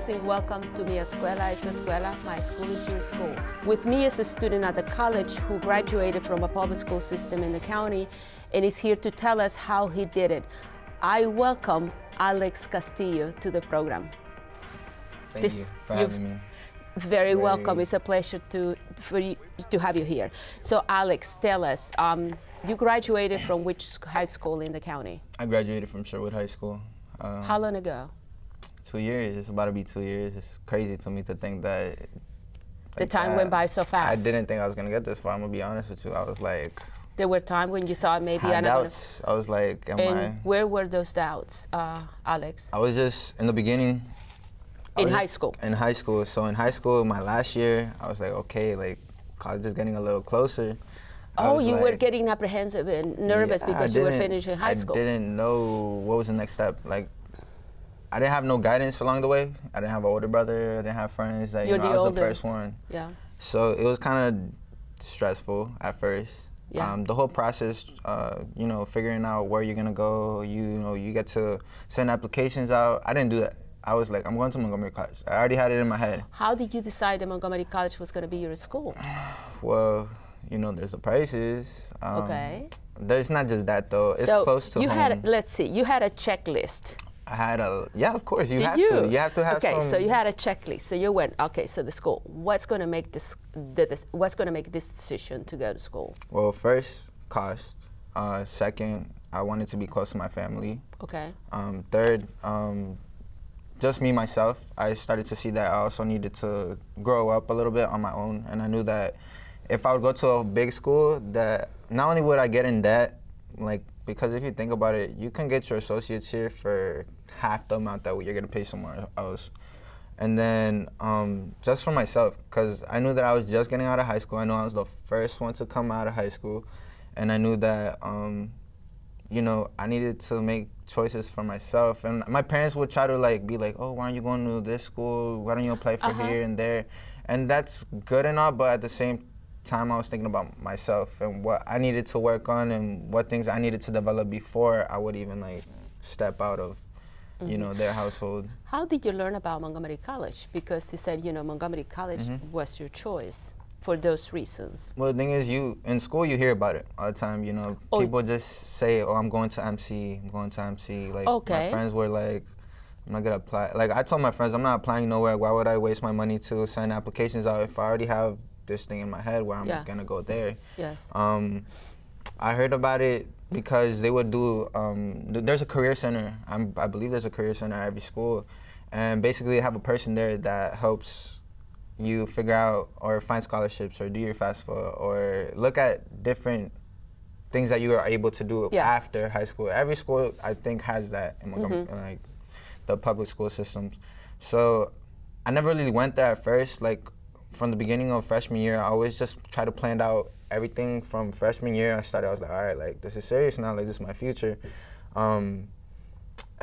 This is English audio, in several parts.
and welcome to Mi Escuela es Su Escuela, My School is Your School. With me is a student at the college who graduated from a public school system in the county and is here to tell us how he did it. I welcome Alex Castillo to the program. Thank you for having me. Very welcome. It's a pleasure to have you here. So Alex, tell us, you graduated from which high school in the county? I graduated from Sherwood High School. How long ago? 2 years. It's about to be 2 years. It's crazy to me to think that the time went by so fast. I didn't think I was gonna get this far. I'm gonna be honest with you. I was like, there were times when you thought maybe had doubts. I was like, where were those doubts, Alex? I was just in the beginning. In high school. In high school. So in high school, my last year, I was like, okay, like college is getting a little closer. Oh, you were getting apprehensive and nervous because you were finishing high school. I didn't know what was the next step. Like, I didn't have no guidance along the way. I didn't have an older brother. I didn't have friends. That, You're the I was oldest. the first one. Yeah. So it was kind of stressful at first. Yeah. The whole process, you know, figuring out where you're gonna go. You know, you get to send applications out. I didn't do that. I was like, I'm going to Montgomery College. I already had it in my head. How did you decide that Montgomery College was going to be your school? Well, you know, there's the prices. Okay. There's not just that though. It's so close to you home. had, let's see, you had a checklist. I had yeah, of course, Did have you? to. You have to have okay, some. so you had a checklist. So you went, okay, so the school. What's going to make what's going to make this decision to go to school? Well, first, cost. Second, I wanted to be close to my family. Okay. Third, just me, myself. I started to see that I also needed to grow up a little bit on my own, and I knew that if I would go to a big school, that not only would I get in debt, like, because if you think about it, you can get your associates here for half the amount that you're gonna pay somewhere else. And then just for myself, because I knew that I was just getting out of high school. I knew I was the first one to come out of high school, and I knew that you know, I needed to make choices for myself. And my parents would try to be like, oh, why aren't you going to this school? Why don't you apply for here and there? And that's good and all, but at the same time, I was thinking about myself and what I needed to work on and what things I needed to develop before I would even step out of, you know, their household. How did you learn about Montgomery College? Because you said, you know, Montgomery College was your choice for those reasons. Well, the thing is, in school, you hear about it all the time, you know. People just say, oh, I'm going to MC, I'm going to MC. Like, my friends were like, I'm not gonna apply. Like, I told my friends, I'm not applying nowhere. Why would I waste my money to send applications out if I already have this thing in my head where I'm gonna go there? Yes. I heard about it because they would do, there's a career center. I believe there's a career center at every school. And basically they have a person there that helps you figure out or find scholarships or do your FAFSA or look at different things that you are able to do after high school. Every school, I think, has that in Montgomery, like the public school systems. So I never really went there at first. Like, from the beginning of freshman year, I always just try to plan out everything from freshman year. I was like, all right, like, this is serious now, like, this is my future.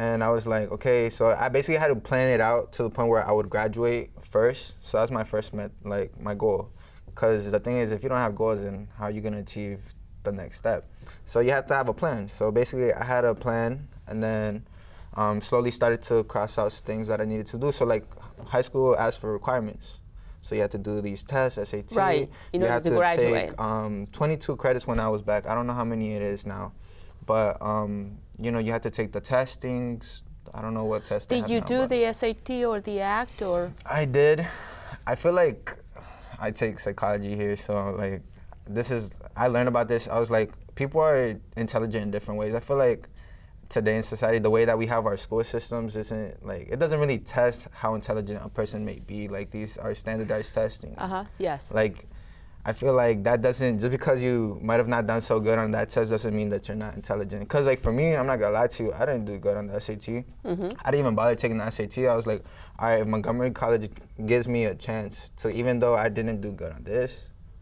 And I was like, okay, so I basically had to plan it out to the point where I would graduate first. So that's my first, my goal. Because the thing is, if you don't have goals, then how are you gonna achieve the next step? So you have to have a plan. So basically, I had a plan, and then slowly started to cross out things that I needed to do. So like, high school asked for requirements. So you had to do these tests, SAT. Right, in order to graduate. Take 22 credits when I was back. I don't know how many it is now. But, you know, you had to take the testings. I don't know what test. Did you do the SAT or the ACT or? I did. I feel like I take psychology here, so like, I learned about this. I was like, people are intelligent in different ways. I feel like today in society, the way that we have our school systems isn't like, it doesn't really test how intelligent a person may be. Like, these are standardized testing. Yes. Like, I feel like that doesn't, just because you might have not done so good on that test doesn't mean that you're not intelligent. Because like, for me, I'm not gonna lie to you, I didn't do good on the SAT. I didn't even bother taking the SAT. I was like, all right, if Montgomery College gives me a chance to, even though I didn't do good on this,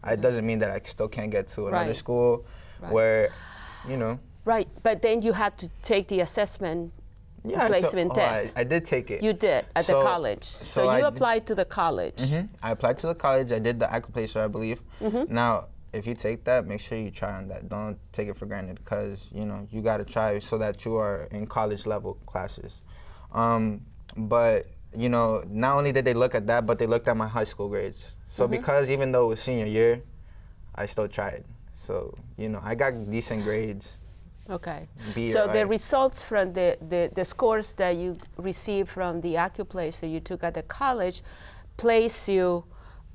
it doesn't mean that I still can't get to another school where, you know. Right, but then you had to take the assessment placement test. I did take it. You did at the college. So you applied to the college. I applied to the college. I did the Accuplacer, I believe. Now, if you take that, make sure you try on that. Don't take it for granted, because you know you got to try so that you are in college level classes. But you know, not only did they look at that, but they looked at my high school grades. So because even though it was senior year, I still tried. So, you know, I got decent grades. Okay. B So or the I. results from the scores that you received from the AccuPlace that you took at the college place you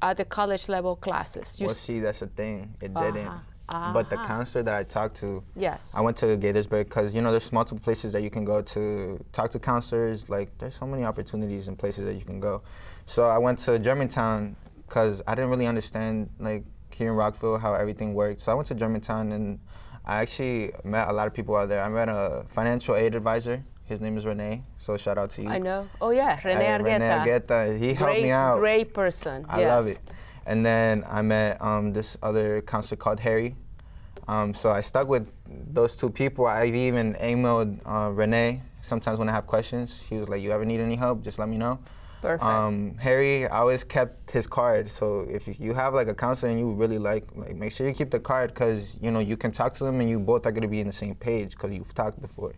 at the college level classes. You Well, see, that's the thing. It didn't. But the counselor that I talked to, Yes. I went to Gaithersburg because, you know, there's multiple places that you can go to talk to counselors. Like, there's so many opportunities and places that you can go. So I went to Germantown because I didn't really understand, like, here in Rockville how everything worked. So I went to Germantown and I actually met a lot of people out there. I met a financial aid advisor. His name is Rene, so shout out to you. I know. Oh yeah, Rene Argueta. Rene Argueta, he helped me out. Great person. I love it. And then I met this other counselor called Harry. So I stuck with those two people. I even emailed Rene sometimes when I have questions. He was like, you ever need any help, just let me know. Perfect. Harry, I always kept his card. So if you have like a counselor and you really like make sure you keep the card because, you know, you can talk to them and you both are going to be in the same page because you've talked before.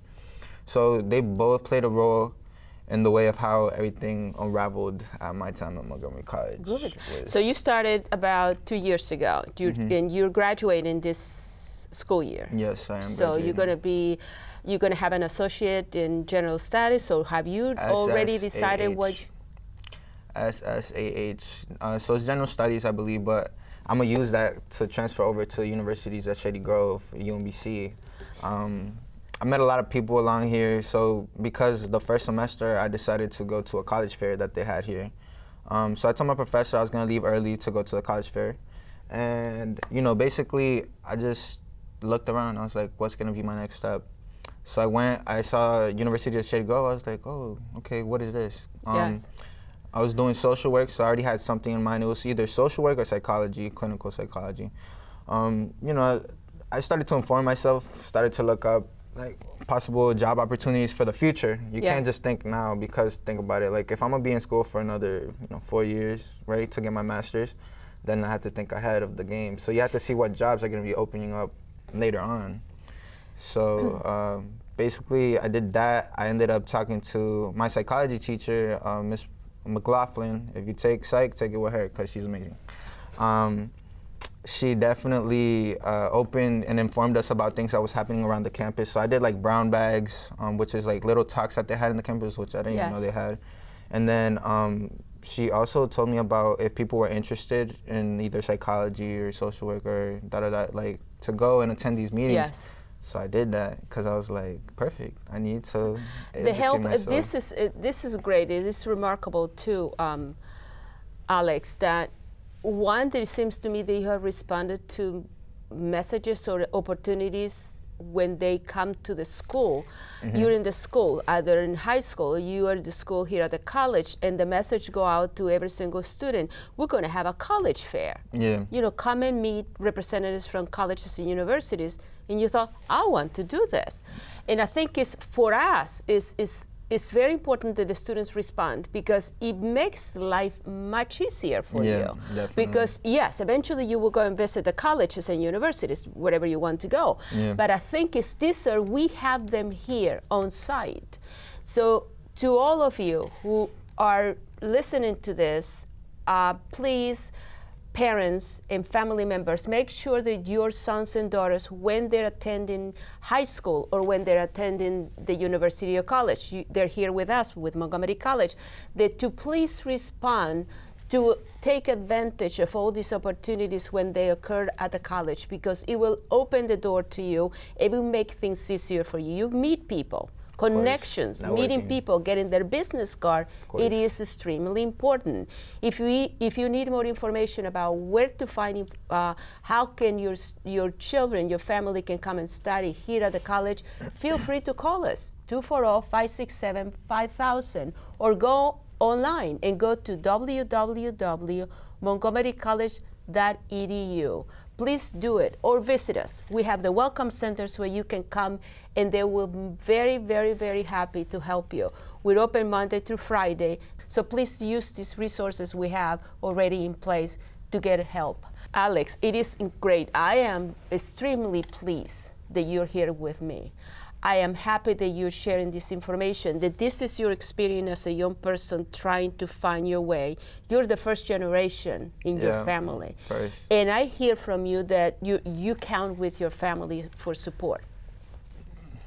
So they both played a role in the way of how everything unraveled at my time at Montgomery College. Good. So you started about 2 years ago, and you're graduating this school year. Yes, I am. So graduating. you're gonna have an associate in general studies. So have you already decided what? SSAH. So it's general studies, I believe, but I'm gonna use that to transfer over to universities at Shady Grove, UMBC. I met a lot of people along here, so because the first semester I decided to go to a college fair that they had here. So I told my professor I was gonna leave early to go to the college fair. And, you know, basically I just looked around. I was like, what's gonna be my next step? So I went, I saw University of Shady Grove. I was like, oh, okay, what is this? Yes. I was doing social work, so I already had something in mind. It was either social work or psychology, clinical psychology. You know, I started to inform myself, started to look up like possible job opportunities for the future. You can't just think now because think about it. Like if I'm gonna be in school for another 4 years, right, to get my master's, then I have to think ahead of the game. So you have to see what jobs are gonna be opening up later on. So basically I did that. I ended up talking to my psychology teacher, Miss McLaughlin. If you take psych, take it with her because she's amazing. She definitely opened and informed us about things that was happening around the campus. So I did like brown bags, which is like little talks that they had in the campus, which I didn't even know they had. And then she also told me about if people were interested in either psychology or social work or like to go and attend these meetings. Yes. So I did that because I was like, perfect. I need to The help. myself. This is great. It is remarkable too, Alex. That one, there seems to me that you have responded to messages or opportunities when they come to the school. You're in the school, either in high school, or you are in the school here at the college, and the message go out to every single student. We're going to have a college fair. Yeah. You know, come and meet representatives from colleges and universities. And you thought, I want to do this. And I think it's for us, it's very important that the students respond because it makes life much easier for you. Definitely. Because yes, eventually you will go and visit the colleges and universities, wherever you want to go. But I think it's this, or we have them here on site. So to all of you who are listening to this, please, parents and family members, make sure that your sons and daughters, when they're attending high school or when they're attending the university or college, they're here with us, with Montgomery College, that to please respond to take advantage of all these opportunities when they occur at the college, because it will open the door to you. It will make things easier for you. You meet people. Connections, meeting people, getting their business card, it is extremely important. If you need more information about where to find, how can your children, your family can come and study here at the college, feel free to call us, 240-567-5000, or go online and go to www.montgomerycollege.edu. Please do it, or visit us. We have the welcome centers where you can come, and they will be very, very, very happy to help you. We're open Monday through Friday, so please use these resources we have already in place to get help. Alex, it is great. I am extremely pleased that you're here with me. I am happy that you're sharing this information, that this is your experience as a young person trying to find your way. You're the first generation in your family. First. And I hear from you that you count with your family for support.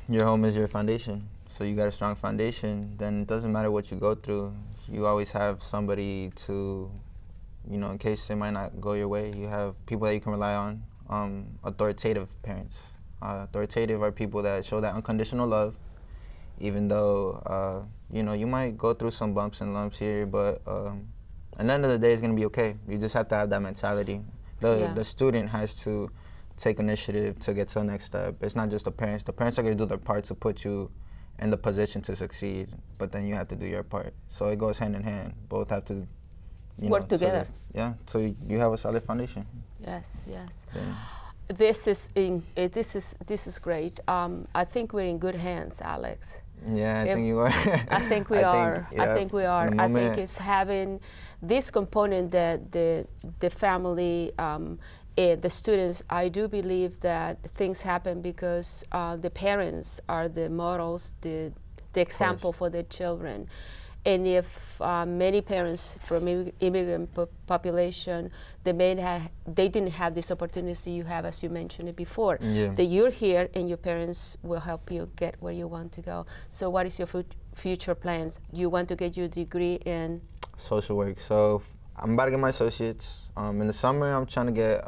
Your home is your foundation. So you got a strong foundation, then it doesn't matter what you go through. You always have somebody to, you know, in case it might not go your way, you have people that you can rely on. Authoritative parents. Authoritative are people that show that unconditional love, even though, you know, you might go through some bumps and lumps here, but at the end of the day, it's going to be okay. You just have to have that mentality. The student has to take initiative to get to the next step. It's not just the parents. The parents are going to do their part to put you in the position to succeed, but then you have to do your part. So it goes hand in hand. Both have to work together. So you have a solid foundation. Yes, yes. Yeah. This is great. I think we're in good hands, Alex. Yeah, I think you are. I think we are. I think we are. I think it's having this component that the family, the students. I do believe that things happen because the parents are the models, the example for their children. And if many parents from immigrant population, they didn't have this opportunity you have, as you mentioned it before. That you're here and your parents will help you get where you want to go. So what is your future plans? You want to get your degree in? Social work. So I'm about to get my associates. In the summer, I'm trying to get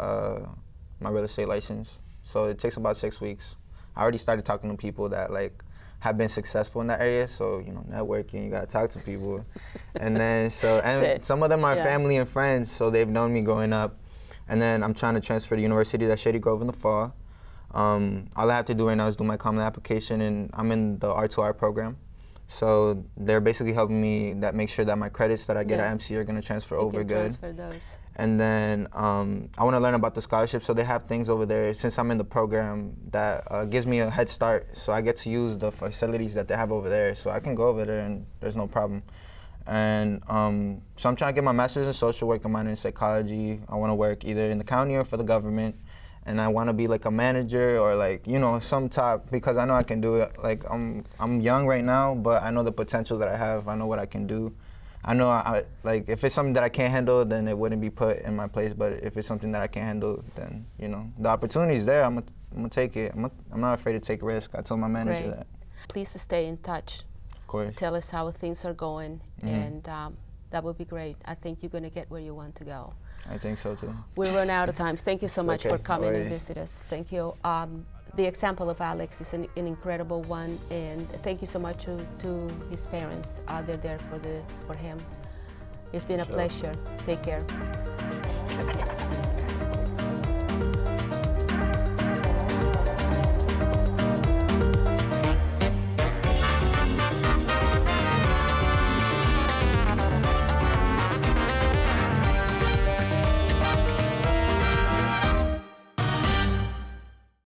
my real estate license. So it takes about 6 weeks. I already started talking to people that have been successful in that area, so you know, networking, you gotta talk to people. And then some of them are family and friends, so they've known me growing up. And then I'm trying to transfer to university at Shady Grove in the fall. All I have to do right now is do my common application, and I'm in the R2R program. So they're basically helping me make sure that my credits that I get at MC are gonna transfer over good. Transfer those. And then I want to learn about the scholarship, so they have things over there, since I'm in the program, that gives me a head start, so I get to use the facilities that they have over there, so I can go over there and there's no problem. And so I'm trying to get my master's in social work and minor in psychology. I want to work either in the county or for the government, and I want to be like a manager or some top, because I know I can do it. I'm young right now, but I know the potential that I have. I know what I can do. I know if it's something that I can't handle, then it wouldn't be put in my place. But if it's something that I can handle, then the opportunity is there. I'm gonna take it. I'm not afraid to take risk. I told my manager that. Please stay in touch. Of course. Tell us how things are going, and that would be great. I think you're gonna get where you want to go. I think so too. We run out of time. Thank you so much for coming and visit us. Thank you. The example of Alex is an incredible one, and thank you so much to his parents. They're there for him. It's been a pleasure. Take care.